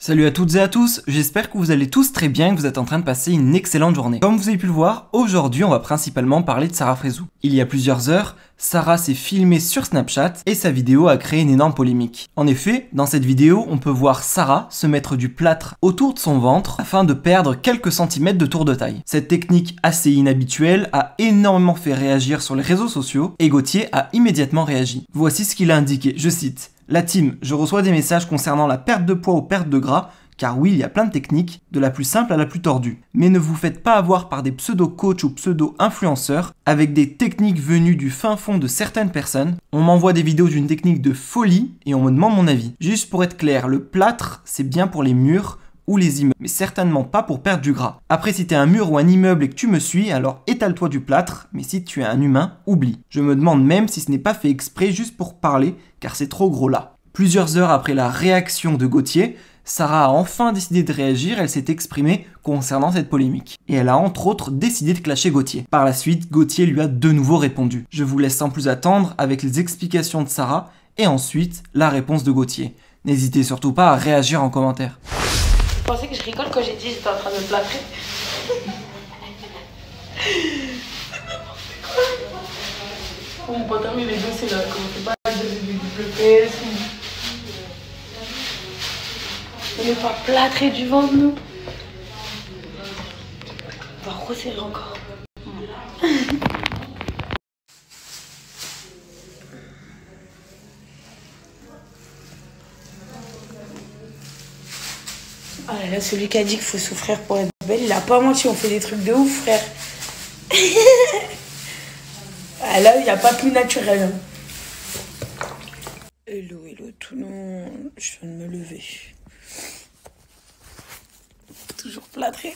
Salut à toutes et à tous, j'espère que vous allez tous très bien et que vous êtes en train de passer une excellente journée. Comme vous avez pu le voir, aujourd'hui on va principalement parler de Sarah Frézou. Il y a plusieurs heures, Sarah s'est filmée sur Snapchat et sa vidéo a créé une énorme polémique. En effet, dans cette vidéo, on peut voir Sarah se mettre du plâtre autour de son ventre afin de perdre quelques centimètres de tour de taille. Cette technique assez inhabituelle a énormément fait réagir sur les réseaux sociaux et Gauthier a immédiatement réagi. Voici ce qu'il a indiqué, je cite. La team, je reçois des messages concernant la perte de poids ou perte de gras, car oui, il y a plein de techniques, de la plus simple à la plus tordue. Mais ne vous faites pas avoir par des pseudo-coachs ou pseudo-influenceurs avec des techniques venues du fin fond de certaines personnes. On m'envoie des vidéos d'une technique de folie et on me demande mon avis. Juste pour être clair, le plâtre, c'est bien pour les murs ou les immeubles, mais certainement pas pour perdre du gras. Après, si t'es un mur ou un immeuble et que tu me suis, alors étale-toi du plâtre, mais si tu es un humain, oublie. Je me demande même si ce n'est pas fait exprès juste pour parler, car c'est trop gros là. Plusieurs heures après la réaction de Gauthier, Sarah a enfin décidé de réagir, elle s'est exprimée concernant cette polémique. Et elle a entre autres décidé de clasher Gauthier. Par la suite, Gauthier lui a de nouveau répondu. Je vous laisse sans plus attendre avec les explications de Sarah et ensuite la réponse de Gauthier. N'hésitez surtout pas à réagir en commentaire. Vous pensez que je rigole quand j'ai dit que j'étais en train de me plâtrer? Oh, mon pantalon il est baissé là, commencez pas à dire du WPS. On n'est pas plâtré du ventre nous. On va resserrer encore. Ah là là, celui qui a dit qu'il faut souffrir pour être belle, il a pas menti, on fait des trucs de ouf, frère. Ah là, il n'y a pas plus naturel. Hello, hello tout le monde, je viens de me lever. Toujours plâtré.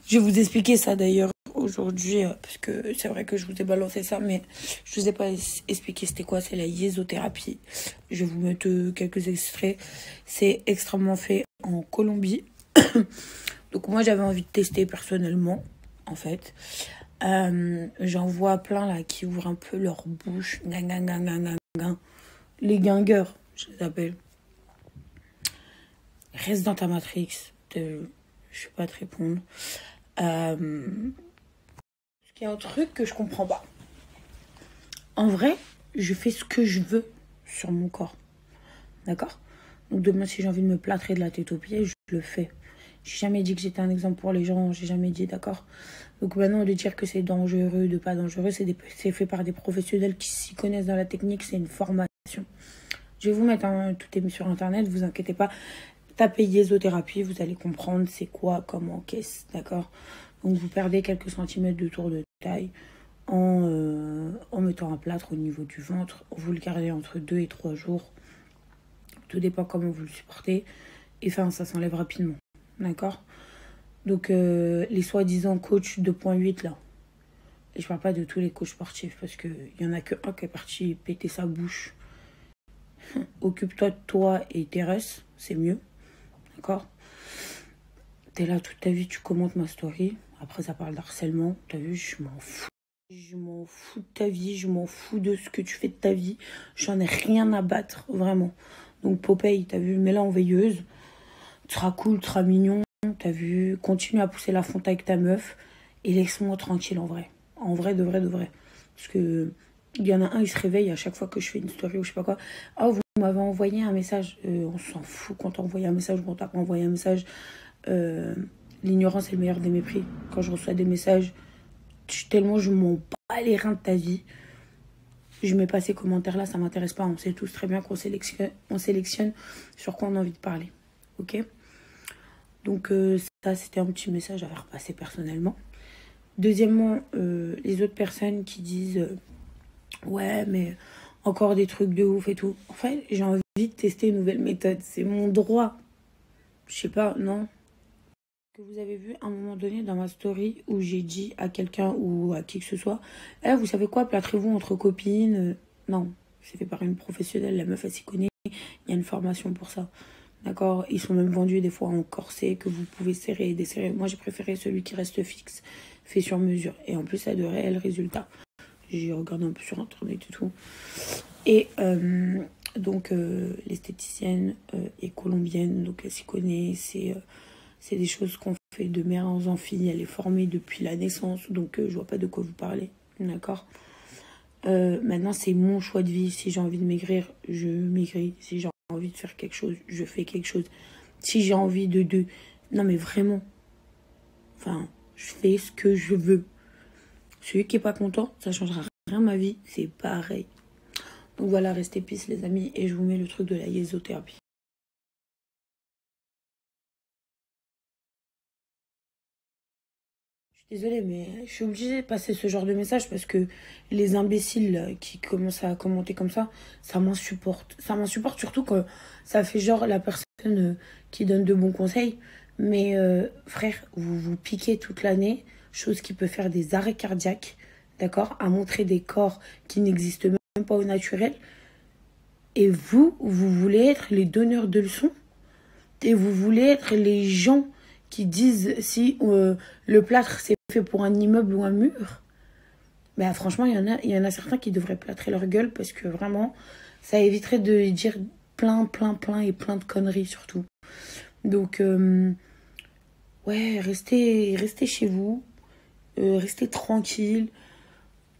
Je vais vous expliquer ça d'ailleurs aujourd'hui, parce que c'est vrai que je vous ai balancé ça, mais je vous ai pas expliqué c'était quoi, c'est la yésothérapie. Je vais vous mettre quelques extraits. C'est extrêmement fait en Colombie. Donc moi j'avais envie de tester personnellement, en fait. J'en vois plein là qui ouvrent un peu leur bouche. Les guingueurs, je les appelle. Reste dans ta matrix. Je sais pas te répondre. Parce qu'il y a un truc que je comprends pas. En vrai, je fais ce que je veux sur mon corps. D'accord? Donc demain, si j'ai envie de me plâtrer de la tête aux pieds, je le fais. J'ai jamais dit que j'étais un exemple pour les gens. J'ai jamais dit, d'accord? Donc maintenant, de dire que c'est dangereux, de pas dangereux, c'est fait par des professionnels qui s'y connaissent dans la technique. C'est une formation. Je vais vous mettre tout est mis sur Internet, vous inquiétez pas. Tapez yésothérapie, vous allez comprendre c'est quoi, comment, qu'est-ce, d'accord? Donc vous perdez quelques centimètres de tour de taille en mettant un plâtre au niveau du ventre. Vous le gardez entre 2 et 3 jours. Tout dépend comment vous le supportez. Et enfin, ça s'enlève rapidement, d'accord? Donc les soi-disant coachs 2.8 là. Et je parle pas de tous les coachs sportifs parce qu'il y en a que un qui est parti péter sa bouche. Occupe-toi de toi et tes restes, c'est mieux. D'accord? T'es là toute ta vie, tu commentes ma story. Après, ça parle d'harcèlement. T'as vu, je m'en fous. Je m'en fous de ta vie, je m'en fous de ce que tu fais de ta vie. J'en ai rien à battre, vraiment. Donc, Popeye, t'as vu, mets-la en veilleuse. Tu seras cool, tu seras mignon. T'as vu, continue à pousser la fonte avec ta meuf. Et laisse-moi tranquille, en vrai. En vrai, de vrai, de vrai. Parce que il y en a un, il se réveille à chaque fois que je fais une story ou je sais pas quoi. Ah, vous m'avez envoyé un message. On s'en fout quand t'as envoyé un message ou quand t'as pas envoyé un message. L'ignorance est le meilleur des mépris. Quand je reçois des messages, tellement je m'en bats les reins de ta vie. Je mets pas ces commentaires-là, ça m'intéresse pas. On sait tous très bien qu'on sélectionne sur quoi on a envie de parler. Ok? Donc ça, c'était un petit message à faire passer personnellement. Deuxièmement, les autres personnes qui disent ouais, mais encore des trucs de ouf et tout. En fait, j'ai envie de tester une nouvelle méthode. C'est mon droit. Je sais pas, non? Que vous avez vu à un moment donné dans ma story où j'ai dit à quelqu'un ou à qui que ce soit, eh, vous savez quoi, plâtrez-vous entre copines? Non, c'est fait par une professionnelle, la meuf elle s'y connaît, il y a une formation pour ça. D'accord? Ils sont même vendus des fois en corset que vous pouvez serrer et desserrer. Moi j'ai préféré celui qui reste fixe, fait sur mesure. Et en plus ça a de réels résultats. J'ai regardé un peu sur internet et tout. Et Donc l'esthéticienne est colombienne, donc elle s'y connaît. C'est des choses qu'on fait de mère en fille. Elle est formée depuis la naissance, donc je vois pas de quoi vous parlez. D'accord. Maintenant, c'est mon choix de vie. Si j'ai envie de maigrir, je maigris. Si j'ai envie de faire quelque chose, je fais quelque chose. Si j'ai envie de... Non, mais vraiment. Enfin, je fais ce que je veux. Celui qui est pas content, ça changera rien à ma vie. C'est pareil. Donc voilà, restez peace, les amis. Et je vous mets le truc de la yésothérapie. Désolée, mais je suis obligée de passer ce genre de message parce que les imbéciles qui commencent à commenter comme ça m'insupporte. Ça m'insupporte surtout que ça fait genre la personne qui donne de bons conseils. Mais frère, vous vous piquez toute l'année, chose qui peut faire des arrêts cardiaques, d'accord, à montrer des corps qui n'existent même pas au naturel. Et vous voulez être les donneurs de leçons et vous voulez être les gens qui disent si le plâtre c'est fait pour un immeuble ou un mur. Ben, franchement, il y en a certains qui devraient plâtrer leur gueule parce que vraiment, ça éviterait de dire plein de conneries surtout. Donc, ouais, restez chez vous, restez tranquille,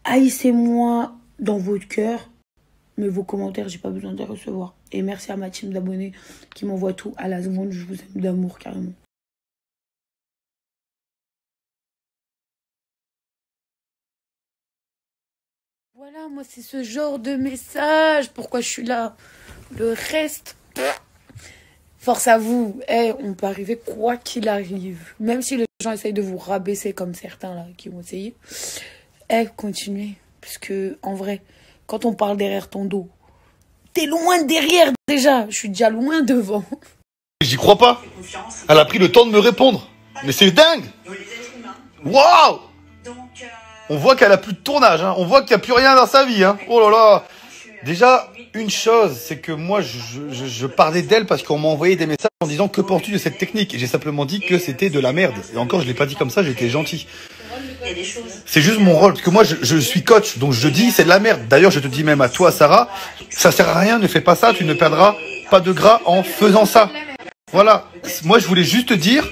haïssez-moi dans votre cœur, mais vos commentaires, j'ai pas besoin de les recevoir. Et merci à ma team d'abonnés qui m'envoie tout à la seconde, je vous aime d'amour carrément. Voilà, moi c'est ce genre de message. Pourquoi je suis là? Le reste, force à vous. On peut arriver quoi qu'il arrive. Même si les gens essayent de vous rabaisser comme certains là qui vont essayer. Continuez. Parce que en vrai, quand on parle derrière ton dos, t'es loin derrière déjà. Je suis déjà loin devant. J'y crois pas. Elle a pris le temps de me répondre. Mais c'est dingue. Waouh. On voit qu'elle a plus de tournage, hein. On voit qu'il n'y a plus rien dans sa vie, hein. Oh là là. Déjà, une chose, c'est que moi, je parlais d'elle parce qu'on m'a envoyé des messages en disant que penses-tu de cette technique. Et j'ai simplement dit que c'était de la merde. Et encore, je l'ai pas dit comme ça, j'étais gentil. C'est juste mon rôle, parce que moi, je suis coach, donc je dis c'est de la merde. D'ailleurs, je te dis même à toi, Sarah, ça sert à rien, ne fais pas ça, tu ne perdras pas de gras en faisant ça. Voilà. Moi, je voulais juste te dire...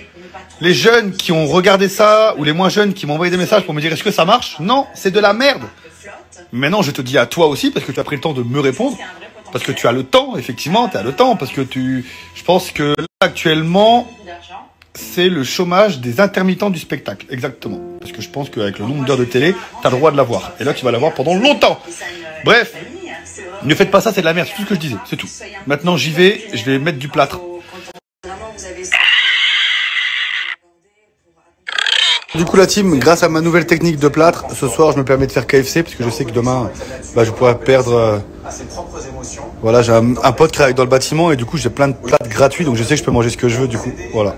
Les jeunes qui ont regardé ça, ou les moins jeunes qui m'ont envoyé des messages pour me dire est-ce que ça marche? Non, c'est de la merde. Maintenant, je te dis à toi aussi, parce que tu as pris le temps de me répondre, parce que tu as le temps, effectivement, tu as le temps, parce que je pense que là, actuellement, c'est le chômage des intermittents du spectacle, exactement. Parce que je pense qu'avec le nombre d'heures de télé, tu as le droit de l'avoir. Et là, tu vas l'avoir pendant longtemps. Bref, ne faites pas ça, c'est de la merde, c'est tout ce que je disais, c'est tout. Maintenant, j'y vais, je vais mettre du plâtre. Du coup la team, grâce à ma nouvelle technique de plâtre, ce soir je me permets de faire KFC parce que je sais que demain je pourrais perdre... Voilà, j'ai un pote qui travaille dans le bâtiment et du coup j'ai plein de plâtres gratuits donc je sais que je peux manger ce que je veux du coup, voilà.